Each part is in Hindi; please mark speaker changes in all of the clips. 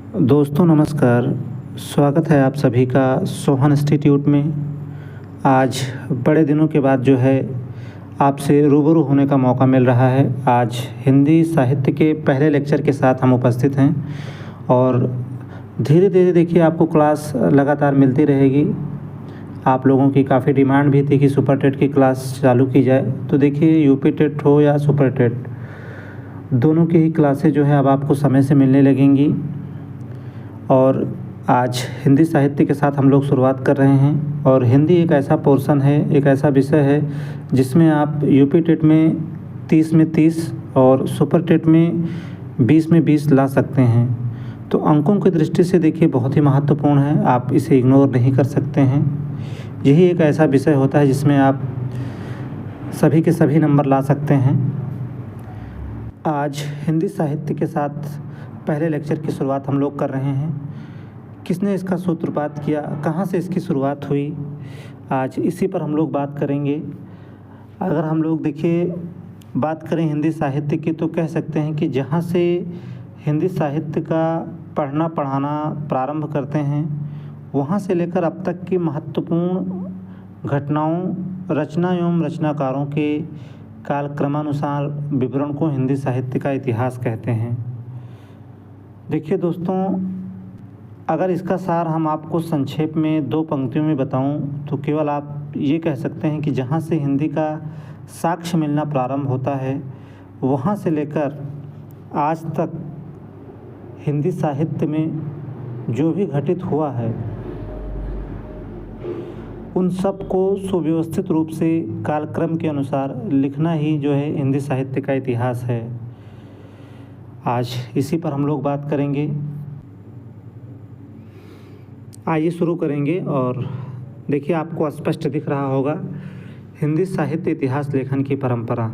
Speaker 1: दोस्तों नमस्कार। स्वागत है आप सभी का सोहन इंस्टीट्यूट में। आज बड़े दिनों के बाद जो है आपसे रूबरू होने का मौका मिल रहा है। आज हिंदी साहित्य के पहले लेक्चर के साथ हम उपस्थित हैं और धीरे धीरे देखिए आपको क्लास लगातार मिलती रहेगी। आप लोगों की काफ़ी डिमांड भी थी कि सुपर टेट की क्लास चालू की जाए, तो देखिए यूपी टेट हो या सुपर टेट, दोनों की ही क्लासें जो है अब आपको समय से मिलने लगेंगी। और आज हिंदी साहित्य के साथ हम लोग शुरुआत कर रहे हैं। और हिंदी एक ऐसा पोर्शन है, एक ऐसा विषय है जिसमें आप यूपी टेट में 30 में 30 और सुपर टेट में 20 में 20 ला सकते हैं। तो अंकों की दृष्टि से देखिए बहुत ही महत्वपूर्ण है, आप इसे इग्नोर नहीं कर सकते हैं। यही एक ऐसा विषय होता है जिसमें आप सभी के सभी नंबर ला सकते हैं। आज हिंदी साहित्य के साथ पहले लेक्चर की शुरुआत हम लोग कर रहे हैं। किसने इसका सूत्रपात किया, कहाँ से इसकी शुरुआत हुई, आज इसी पर हम लोग बात करेंगे। अगर हम लोग देखिए बात करें हिंदी साहित्य की, तो कह सकते हैं कि जहाँ से हिंदी साहित्य का पढ़ना पढ़ाना प्रारंभ करते हैं, वहाँ से लेकर अब तक की महत्वपूर्ण घटनाओं, रचना एवं रचनाकारों के कालक्रमानुसार विवरण को हिंदी साहित्य का इतिहास कहते हैं। देखिए दोस्तों, अगर इसका सार हम आपको संक्षेप में 2 पंक्तियों में बताऊं, तो केवल आप ये कह सकते हैं कि जहां से हिंदी का साक्ष्य मिलना प्रारंभ होता है, वहां से लेकर आज तक हिंदी साहित्य में जो भी घटित हुआ है, उन सब को सुव्यवस्थित रूप से कालक्रम के अनुसार लिखना ही जो है हिंदी साहित्य का इतिहास है। आज इसी पर हम लोग बात करेंगे। आइए शुरू करेंगे। और देखिए आपको स्पष्ट दिख रहा होगा हिंदी साहित्य इतिहास लेखन की परंपरा।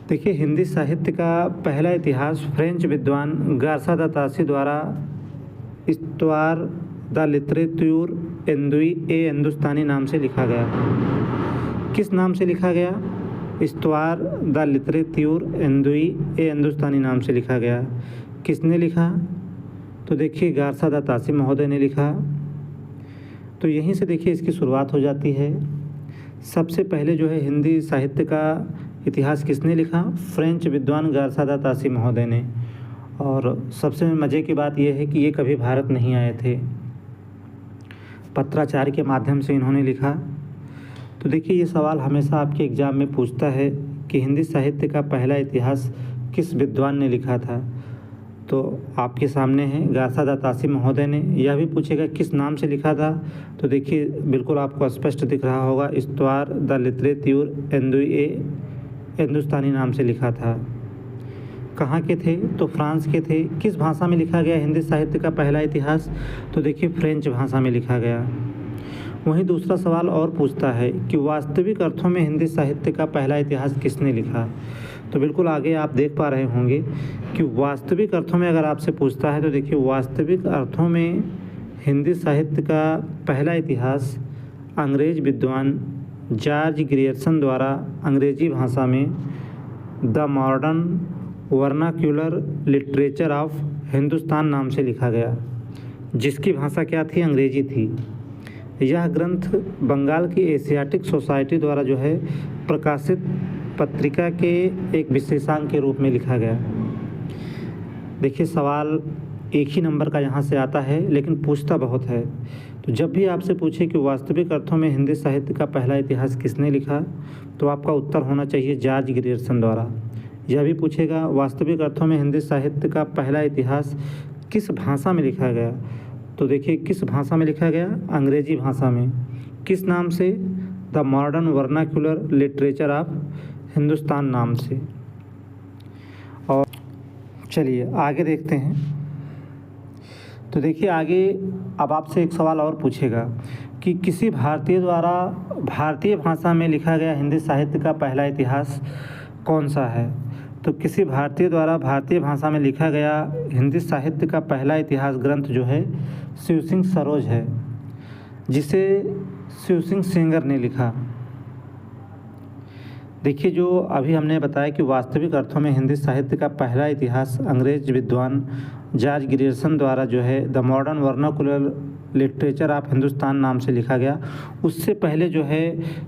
Speaker 1: देखिए हिंदी साहित्य का पहला इतिहास फ्रेंच विद्वान गार्सा द तासी द्वारा इस्तवार द लिटरेतूर एंदुई ए हिंदुस्तानी नाम से लिखा गया। किस नाम से लिखा गया? इस्तवार द लिटरेतूर एंदुई ए हिंदुस्तानी नाम से लिखा गया। किसने लिखा? तो देखिए गार्सा द तासी महोदय ने लिखा। तो यहीं से देखिए इसकी शुरुआत हो जाती है। सबसे पहले जो है हिंदी साहित्य का इतिहास किसने लिखा? फ्रेंच विद्वान गार्सा द तासी महोदय ने। और सबसे मज़े की बात यह है कि ये कभी भारत नहीं आए थे, पत्राचार के माध्यम से इन्होंने लिखा। तो देखिए ये सवाल हमेशा आपके एग्ज़ाम में पूछता है कि हिंदी साहित्य का पहला इतिहास किस विद्वान ने लिखा था। तो आपके सामने है गार्सा द तासी महोदय ने। यह भी पूछेगा किस नाम से लिखा था, तो देखिए बिल्कुल आपको स्पष्ट दिख रहा होगा, इस्तवार द लिटरेतूर एंदुई ए हिंदुस्तानी नाम से लिखा था। कहाँ के थे? तो फ्रांस के थे। किस भाषा में लिखा गया हिंदी साहित्य का पहला इतिहास? तो देखिए फ्रेंच भाषा में लिखा गया। वहीं दूसरा सवाल और पूछता है कि वास्तविक अर्थों में हिंदी साहित्य का पहला इतिहास किसने लिखा। तो बिल्कुल आगे आप देख पा रहे होंगे कि वास्तविक अर्थों में अगर आपसे पूछता है, तो देखिए वास्तविक अर्थों में हिंदी साहित्य का पहला इतिहास अंग्रेज विद्वान जॉर्ज ग्रियर्सन द्वारा अंग्रेजी भाषा में the modern vernacular literature of Hindustan नाम से लिखा गया, जिसकी भाषा क्या थी? अंग्रेजी थी। यह ग्रंथ बंगाल की एशियाटिक सोसाइटी द्वारा जो है प्रकाशित पत्रिका के एक विशेषांक के रूप में लिखा गया। देखिए सवाल एक ही नंबर का यहाँ से आता है, लेकिन पूछता बहुत है। तो जब भी आपसे पूछे कि वास्तविक अर्थों में हिंदी साहित्य का पहला इतिहास किसने लिखा, तो आपका उत्तर होना चाहिए जॉर्ज ग्रियर्सन द्वारा। यह भी पूछेगा वास्तविक अर्थों में हिंदी साहित्य का पहला इतिहास किस भाषा में लिखा गया, तो देखिए किस भाषा में लिखा गया? अंग्रेजी भाषा में। किस नाम से? The modern vernacular literature of Hindustan नाम से। और चलिए आगे देखते हैं। तो देखिए आगे अब आपसे एक सवाल और पूछेगा कि किसी भारतीय द्वारा भारतीय भाषा में लिखा गया हिंदी साहित्य का पहला इतिहास कौन सा है। तो किसी भारतीय द्वारा भारतीय भाषा में लिखा गया हिंदी साहित्य का पहला इतिहास ग्रंथ जो है शिव सिंह सरोज है, जिसे शिव सिंह सेंगर ने लिखा। देखिए, जो अभी हमने बताया कि वास्तविक अर्थों में हिंदी साहित्य का पहला इतिहास अंग्रेज विद्वान जॉर्ज ग्रियर्सन द्वारा जो है the modern vernacular literature of Hindustan नाम से लिखा गया। उससे पहले जो है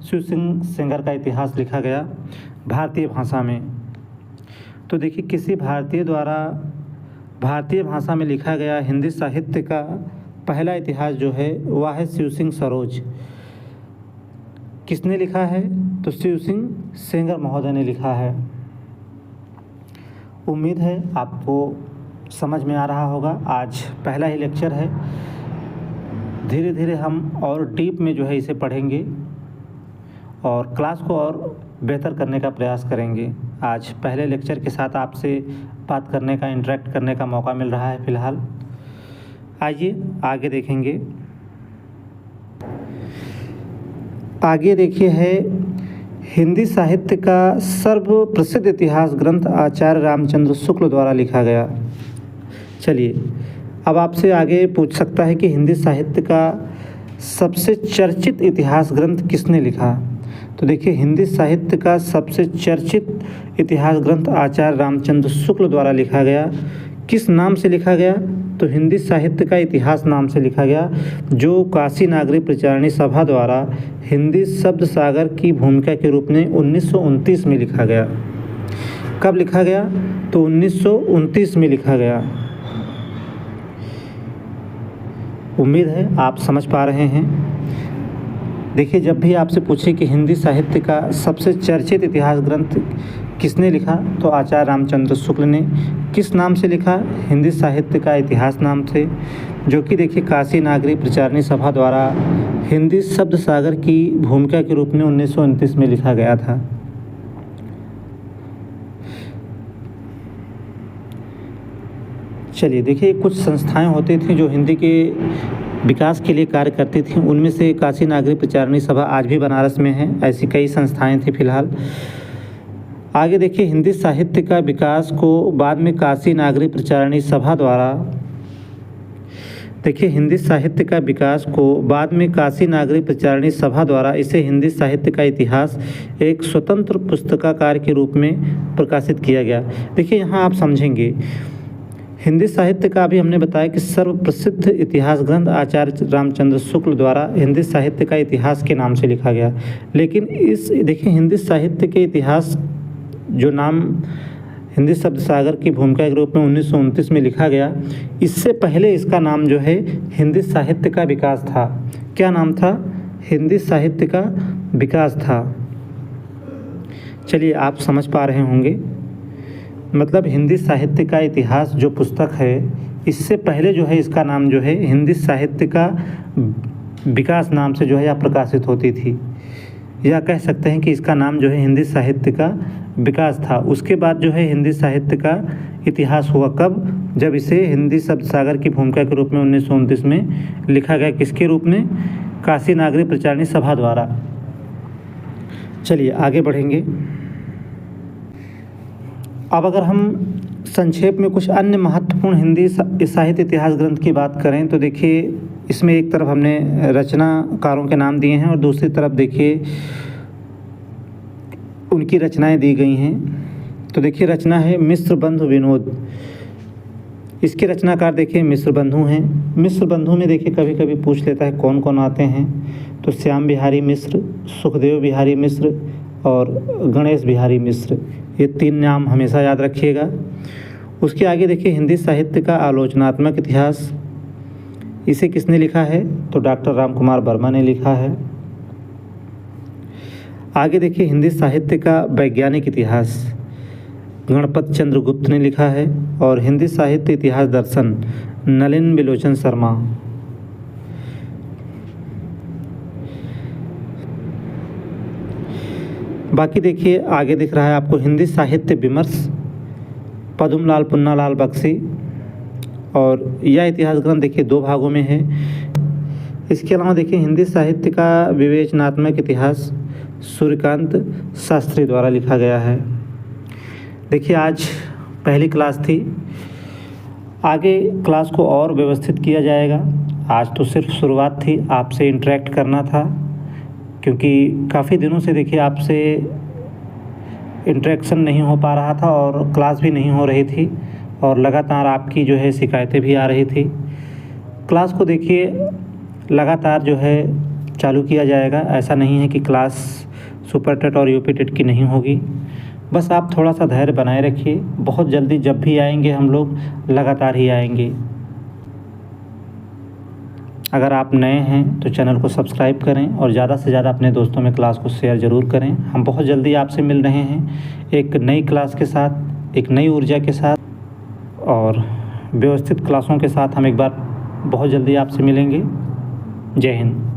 Speaker 1: शिव सिंह सेंगर का इतिहास लिखा गया भारतीय भाषा में। तो देखिए, किसी भारतीय द्वारा भारतीय भाषा में लिखा गया हिंदी साहित्य का पहला इतिहास जो है वह है शिव सिंह सरोज। किसने लिखा है? तो शिव सिंह सेंगर महोदय ने लिखा है। उम्मीद है आपको समझ में आ रहा होगा। आज पहला ही लेक्चर है, धीरे धीरे हम और डीप में जो है इसे पढ़ेंगे और क्लास को और बेहतर करने का प्रयास करेंगे। आज पहले लेक्चर के साथ आपसे बात करने का, इंटरेक्ट करने का मौका मिल रहा है फ़िलहाल। आइए आगे देखेंगे। आगे देखिए है हिंदी साहित्य का सर्वप्रसिद्ध इतिहास ग्रंथ आचार्य रामचंद्र शुक्ल द्वारा लिखा गया। चलिए, अब आपसे आगे पूछ सकता है कि हिंदी साहित्य का सबसे चर्चित इतिहास ग्रंथ किसने लिखा? तो देखिए, हिंदी साहित्य का सबसे चर्चित इतिहास ग्रंथ आचार्य रामचंद्र शुक्ल द्वारा लिखा गया। किस नाम से लिखा गया? तो हिंदी साहित्य का इतिहास नाम से लिखा गया, जो काशी नागरी प्रचारणी सभा द्वारा हिंदी शब्द सागर की भूमिका के रूप में 1929 में लिखा गया। कब लिखा गया? तो 1929 में लिखा गया। उम्मीद है आप समझ पा रहे हैं। देखिए, जब भी आपसे पूछे कि हिंदी साहित्य का सबसे चर्चित इतिहास ग्रंथ किसने लिखा, तो आचार्य रामचंद्र शुक्ल ने। किस नाम से लिखा? हिंदी साहित्य का इतिहास नाम से, जो कि देखिए काशी नागरी प्रचारणी सभा द्वारा हिंदी शब्द सागर की भूमिका के रूप में 1929 में लिखा गया था। चलिए देखिए, कुछ संस्थाएं होती थी जो हिंदी के विकास के लिए कार्य करती थी। उनमें से काशी नागरी प्रचारणी सभा आज भी बनारस में है। ऐसी कई संस्थाएं थी फिलहाल। आगे देखिए, हिंदी साहित्य का विकास को बाद में काशी नागरी प्रचारणी सभा द्वारा देखिए हिंदी साहित्य का विकास को बाद में काशी नागरी प्रचारणी सभा द्वारा इसे हिंदी साहित्य का इतिहास एक स्वतंत्र पुस्तकाकार के रूप में प्रकाशित किया गया। देखिए, यहाँ आप समझेंगे, हिंदी साहित्य का अभी हमने बताया कि सर्वप्रसिद्ध इतिहास ग्रंथ आचार्य रामचंद्र शुक्ल द्वारा हिंदी साहित्य का इतिहास के नाम से लिखा गया। लेकिन इस देखिए, हिंदी साहित्य के इतिहास जो नाम हिंदी शब्द सागर की भूमिका के रूप में 1929 में लिखा गया, इससे पहले इसका नाम जो है हिंदी साहित्य का विकास था। क्या नाम था? हिंदी साहित्य का विकास था। चलिए, आप समझ पा रहे होंगे। मतलब हिंदी साहित्य का इतिहास जो पुस्तक है, इससे पहले जो है इसका नाम जो है हिंदी साहित्य का विकास नाम से जो है यह प्रकाशित होती थी, या कह सकते हैं कि इसका नाम जो है हिंदी साहित्य का विकास था। उसके बाद जो है हिंदी साहित्य का इतिहास हुआ। कब? जब इसे हिंदी शब्द सागर की भूमिका के रूप में 1929 में लिखा गया। किसके रूप में? काशी नागरी प्रचारणी सभा द्वारा। चलिए आगे बढ़ेंगे। अब अगर हम संक्षेप में कुछ अन्य महत्वपूर्ण हिंदी साहित्य इतिहास ग्रंथ की बात करें, तो देखिए इसमें एक तरफ हमने रचनाकारों के नाम दिए हैं और दूसरी तरफ देखिए उनकी रचनाएं दी गई हैं। तो देखिए, रचना है मिश्र बंधु विनोद। इसके रचनाकार देखिए मिश्र बंधु हैं। मिश्र बंधु में देखिए कभी कभी पूछ लेता है कौन कौन आते हैं, तो श्याम बिहारी मिश्र, सुखदेव बिहारी मिश्र और गणेश बिहारी मिश्र, ये तीन नाम हमेशा याद रखिएगा। उसके आगे देखिए हिंदी साहित्य का आलोचनात्मक इतिहास, इसे किसने लिखा है? तो डॉक्टर राम कुमार वर्मा ने लिखा है। आगे देखिए हिंदी साहित्य का वैज्ञानिक इतिहास, गणपत चंद्र गुप्त ने लिखा है। और हिंदी साहित्य इतिहास दर्शन, नलिन बिलोचन शर्मा। बाकी देखिए आगे दिख रहा है आपको हिंदी साहित्य विमर्श, पद्मलाल पुन्नालाल बख्शी। और यह इतिहास ग्रंथ देखिए 2 भागों में है। इसके अलावा देखिए हिंदी साहित्य का विवेचनात्मक इतिहास सूर्यकांत शास्त्री द्वारा लिखा गया है। देखिए, आज पहली क्लास थी, आगे क्लास को और व्यवस्थित किया जाएगा। आज तो सिर्फ शुरुआत थी, आपसे इंटरेक्ट करना था, क्योंकि काफ़ी दिनों से देखिए आपसे इंटरेक्शन नहीं हो पा रहा था और क्लास भी नहीं हो रही थी और लगातार आपकी जो है शिकायतें भी आ रही थी। क्लास को देखिए लगातार जो है चालू किया जाएगा, ऐसा नहीं है कि क्लास सुपर टेट और यूपी टेट की नहीं होगी। बस आप थोड़ा सा धैर्य बनाए रखिए, बहुत जल्दी जब भी आएंगे हम लोग लगातार ही आएंगे। अगर आप नए हैं तो चैनल को सब्सक्राइब करें और ज़्यादा से ज़्यादा अपने दोस्तों में क्लास को शेयर ज़रूर करें। हम बहुत जल्दी आपसे मिल रहे हैं एक नई क्लास के साथ, एक नई ऊर्जा के साथ और व्यवस्थित क्लासों के साथ। हम एक बार बहुत जल्दी आपसे मिलेंगे। जय हिंद।